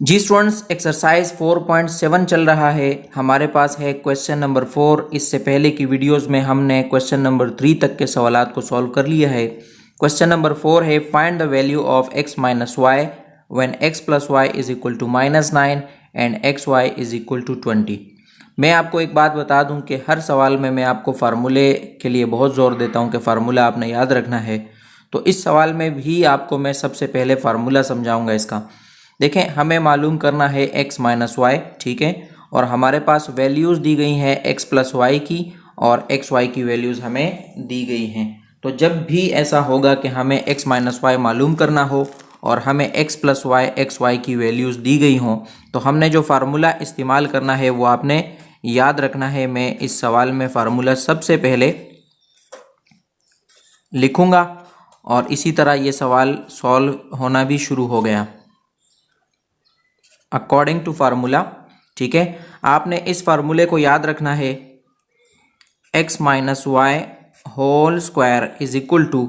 जी students, exercise 4.7 चल रहा है। हमारे पास है क्वेश्चन नंबर 4। इससे पहले की वीडियोस में हमने क्वेश्चन नंबर 3 तक के सवालात को सॉल्व कर लिया है। क्वेश्चन नंबर 4 है find the value of x minus y when x plus y is equal to -9 and x y is equal to 20। मैं आपको एक बात बता दूं कि हर सवाल में मैं आपको फार्मूले के लिए बहुत ज़ोर देता हूं कि फार्मूला आपने याद रखना है। तो इस सवाल में भी आपको मैं सबसे पहले फार्मूला समझाऊंगा इसका। देखें, हमें मालूम करना है x माइनस वाई, ठीक है, और हमारे पास वैल्यूज़ दी गई हैं x प्लस वाई की और एक्स वाई की वैल्यूज़ हमें दी गई हैं। तो जब भी ऐसा होगा कि हमें x माइनस वाई मालूम करना हो और हमें x plus y x y की वैल्यूज़ दी गई हों, तो हमने जो फार्मूला इस्तेमाल करना है वो आपने याद रखना है। मैं इस सवाल में फार्मूला सबसे पहले लिखूँगा और इसी तरह ये सवाल सॉल्व होना भी शुरू हो गया अकॉर्डिंग टू फार्मूला, ठीक है। आपने इस फार्मूले को याद रखना है, x minus y whole square is equal to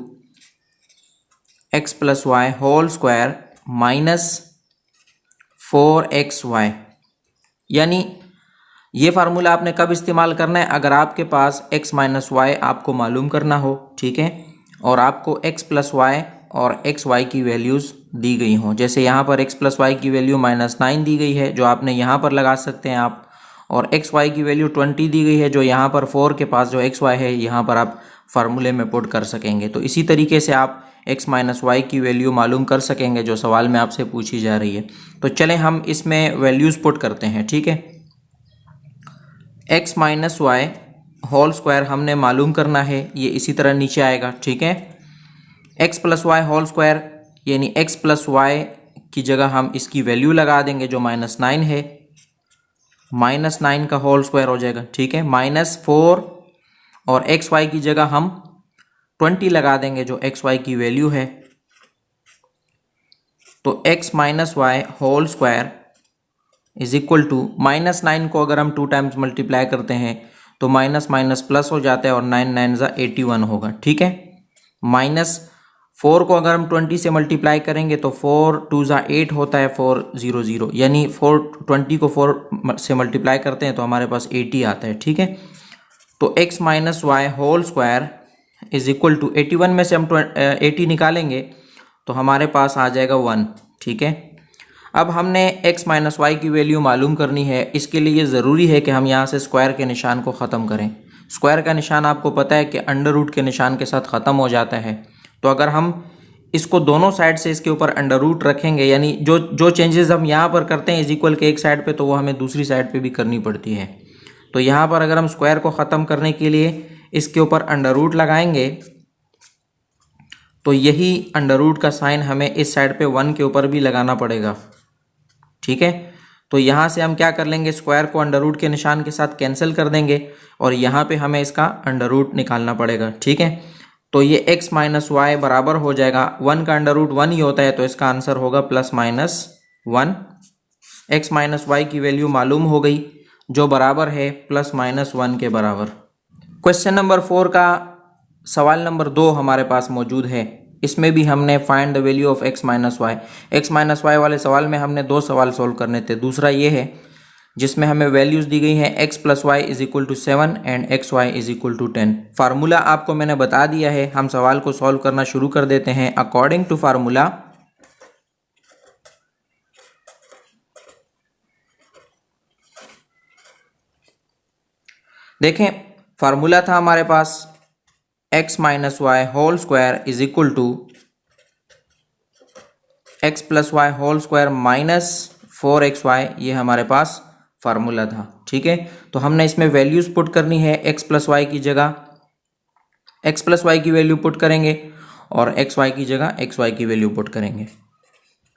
x plus y whole square minus 4xy। यानी ये फार्मूला आपने कब इस्तेमाल करना है? अगर आपके पास x माइनस वाई आपको मालूम करना हो, ठीक है, और आपको x प्लस वाई और एक्स वाई की वैल्यूज़ दी गई हों। जैसे यहाँ पर x प्लस वाई की वैल्यू -9 दी गई है, जो आपने यहाँ पर लगा सकते हैं आप, और एक्स वाई की वैल्यू 20 दी गई है, जो यहाँ पर 4 के पास जो एक्स वाई है यहाँ पर आप फार्मूले में पुट कर सकेंगे। तो इसी तरीके से आप x माइनस वाई की वैल्यू मालूम कर सकेंगे जो सवाल में आपसे पूछी जा रही है। तो चलें हम इसमें वैल्यूज़ पुट करते हैं, ठीक है। x minus y whole square हमने मालूम करना है, ये इसी तरह नीचे आएगा, ठीक है। x plus y whole square यानी x प्लस वाई की जगह हम इसकी वैल्यू लगा देंगे जो -9 है, -9 का होल स्क्वायर हो जाएगा, ठीक है, -4 और एक्स वाई की जगह हम 20 लगा देंगे जो एक्स वाई की वैल्यू है। तो x minus y whole square is equal to -9 को अगर हम 2 टाइम्स मल्टीप्लाई करते हैं तो माइनस माइनस प्लस हो जाता है और 9 9 ज़ा 81 होगा, ठीक है। -4 को अगर हम 20 से मल्टीप्लाई करेंगे तो 4 2 ज़ा 8 होता है, 400, यानी 20 को 4 से मल्टीप्लाई करते हैं तो हमारे पास 80 आता है, ठीक है। तो x minus y whole square is equal to 81 में से हम 80 निकालेंगे तो हमारे पास आ जाएगा 1, ठीक है। अब हमने x माइनस वाई की वैल्यू मालूम करनी है। इसके लिए ज़रूरी है कि हम यहाँ से स्क्वायर के निशान को ख़त्म करें। स्क्वायर का निशान आपको पता है कि अंडर रूट के निशान के साथ ख़त्म हो जाता है। तो अगर हम इसको दोनों साइड से इसके ऊपर अंडर रूट रखेंगे, यानी जो चेंजेस हम यहाँ पर करते हैं इज इक्वल के एक साइड पे, तो वो हमें दूसरी साइड पे भी करनी पड़ती है। तो यहाँ पर अगर हम स्क्वायर को ख़त्म करने के लिए इसके ऊपर अंडर रूट लगाएंगे तो यही अंडर रूट का साइन हमें इस साइड पे 1 के ऊपर भी लगाना पड़ेगा, ठीक है। तो यहाँ से हम क्या कर लेंगे, स्क्वायर को अंडर रूट के निशान के साथ कैंसिल कर देंगे और यहाँ पे हमें इसका अंडर रूट निकालना पड़ेगा, ठीक है। तो ये x माइनस वाई बराबर हो जाएगा, 1 का अंडर रूट 1 ही होता है, तो इसका आंसर होगा +-1। x माइनस वाई की वैल्यू मालूम हो गई जो बराबर है +-1 के बराबर। क्वेश्चन नंबर 4 का सवाल नंबर 2 हमारे पास मौजूद है। इसमें भी हमने find the value of x minus y. X minus y वाले सवाल में हमने 2 सवाल सोल्व करने थे। दूसरा ये है जिसमें हमें वैल्यूज़ दी गई हैं x plus y is equal to 7 and x y is equal to 10। Formula आपको मैंने बता दिया है, हम सवाल को सॉल्व करना शुरू कर देते हैं अकॉर्डिंग टू फार्मूला। देखें, फार्मूला था हमारे पास x minus y whole square is equal to x plus y whole square minus 4xy, ये हमारे पास फार्मूला था, ठीक है। तो हमने इसमें वैल्यूज़ पुट करनी है। x प्लस वाई की जगह x प्लस वाई की वैल्यू पुट करेंगे और एक्स वाई की जगह एक्स वाई की वैल्यू पुट करेंगे।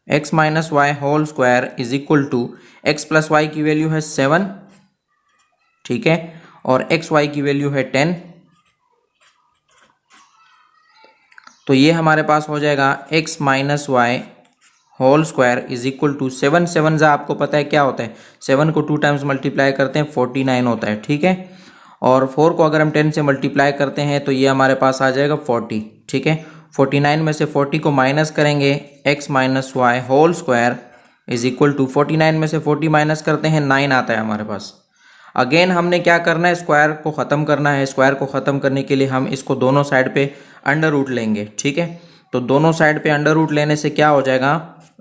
x minus y whole square is equal to x plus y की वैल्यू है 7, ठीक है, और एक्स वाई की वैल्यू है 10। तो ये हमारे पास हो जाएगा x minus y whole square is equal to 7 7 ज़ा आपको पता है क्या होता है, 7 को 2 टाइम्स मल्टीप्लाई करते हैं 49 होता है, ठीक है। और 4 को अगर हम 10 से मल्टीप्लाई करते हैं तो ये हमारे पास आ जाएगा 40, ठीक है। 49 में से 40 को माइनस करेंगे, x minus y whole square is equal to 49 में से 40 माइनस करते हैं 9 आता है हमारे पास। अगेन हमने क्या करना है, स्क्वायर को ख़त्म करना है। स्क्वायर को ख़त्म करने के लिए हम इसको दोनों साइड पे अंडर रूट लेंगे, ठीक है। तो दोनों साइड पे अंडर रूट लेने से क्या हो जाएगा,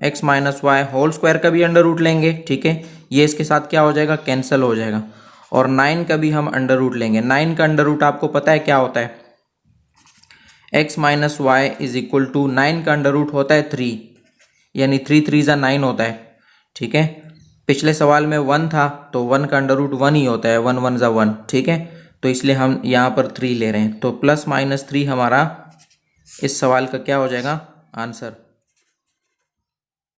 x minus y whole square का भी अंडर रूट लेंगे, ठीक है। ये इसके साथ क्या हो जाएगा, कैंसिल हो जाएगा। और 9 का भी हम अंडर रूट लेंगे। 9 का अंडर रूट आपको पता है क्या होता है, x minus y is equal to 9 का अंडर रूट होता है 3, यानी 3 3 ज़ा 9 होता है, ठीक है। पिछले सवाल में 1 था तो 1 का अंडर रूट 1 ही होता है, 1 1 ज़ा 1, ठीक है। तो इसलिए हम यहाँ पर 3 ले रहे हैं। तो प्लस माइनस 3 हमारा इस सवाल का क्या हो जाएगा आंसर।